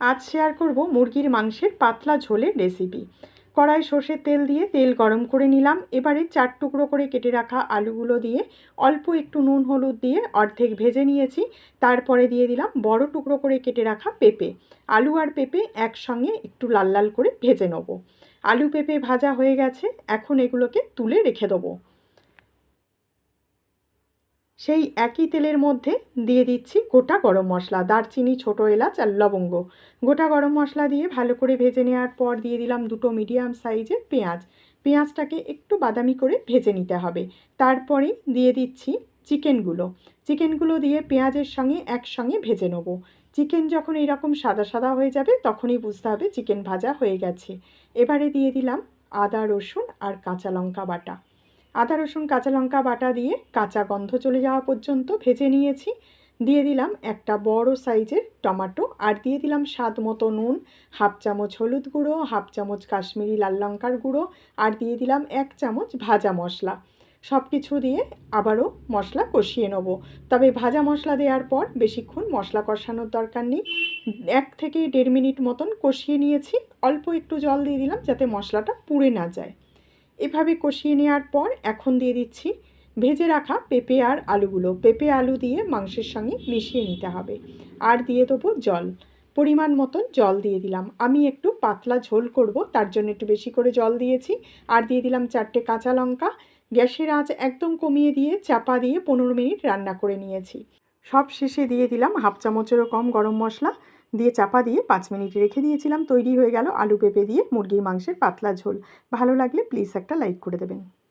আজ শেয়ার করব মুরগির মাংসের পাতলা ঝোলের রেসিপি। কড়াই সর্ষের তেল দিয়ে তেল গরম করে নিলাম। এবারে 4 টুকরো করে কেটে রাখা আলুগুলো দিয়ে অল্প একটু নুন হলুদ দিয়ে অর্ধেক ভেজে নিয়েছি। তারপরে দিয়ে দিলাম বড় টুকরো করে কেটে রাখা পেঁপে। আলু আর পেঁপে একসঙ্গে একটু লাল লাল করে ভেজে নেব। আলু পেঁপে ভাজা হয়ে গেছে, এখন এগুলোকে তুলে রেখে দেবো। সেই একই তেলের মধ্যে দিয়ে দিচ্ছি গোটা গরম মশলা, দারচিনি, ছোটো এলাচ আর লবঙ্গ। গোটা গরম মশলা দিয়ে ভালো করে ভেজে নেওয়ার পর দিয়ে দিলাম দুটো মিডিয়াম সাইজের পেঁয়াজ। পেঁয়াজটাকে একটু বাদামি করে ভেজে নিতে হবে। তারপরে দিয়ে দিচ্ছি চিকেনগুলো দিয়ে পেঁয়াজের সঙ্গে একসঙ্গে ভেজে নেবো। চিকেন যখন এইরকম সাদা সাদা হয়ে যাবে তখনই বুঝতে হবে চিকেন ভাজা হয়ে গেছে। এবারে দিয়ে দিলাম আদা রসুন আর কাঁচা লঙ্কা বাটা। আদা রসুন কাঁচা লঙ্কা বাটা দিয়ে কাঁচা গন্ধ চলে যাওয়া পর্যন্ত ভেজে নিয়েছি। দিয়ে দিলাম একটা বড় সাইজের টমেটো আর দিয়ে দিলাম স্বাদ মতো নুন, হাফ চামচ হলুদ গুঁড়ো, হাফ চামচ কাশ্মীরি লাল লঙ্কার গুঁড়ো আর দিয়ে দিলাম 1 চামচ ভাজা মশলা। সব কিছু দিয়ে আবারও মশলা কষিয়ে নেব। তবে ভাজা মশলা দেওয়ার পর বেশিক্ষণ মশলা কষানোর দরকার নেই। 1 থেকে 1.5 মিনিট মতন কষিয়ে নিয়েছি। অল্প একটু জল দিয়ে দিলাম যাতে মশলাটা পুড়ে না যায়। এভাবে কষিয়ে নেওয়ার পর এখন দিয়ে দিচ্ছি ভেজে রাখা পেঁপে আর আলুগুলো। পেঁপে আলু দিয়ে মাংসের সঙ্গে মিশিয়ে নিতে হবে। আর দিয়ে দেবো জল, পরিমাণ মতন জল দিয়ে দিলাম। আমি একটু পাতলা ঝোল করব, তার জন্য একটু বেশি করে জল দিয়েছি। আর দিয়ে দিলাম 4টে কাঁচা লঙ্কা। গ্যাসের আঁচ একদম কমিয়ে দিয়ে চাপা দিয়ে 15 মিনিট রান্না করে নিয়েছি। সব শেষে দিয়ে দিলাম হাফ চামচেরও কম গরম মশলা দিয়ে চাপা দিয়ে 5 মিনিট রেখে দিয়েছিলাম। তৈরি হয়ে গেল আলু পেঁপে দিয়ে মুরগির মাংসের পাতলা ঝোল। ভালো লাগলে প্লিজ একটা লাইক করে দেবেন।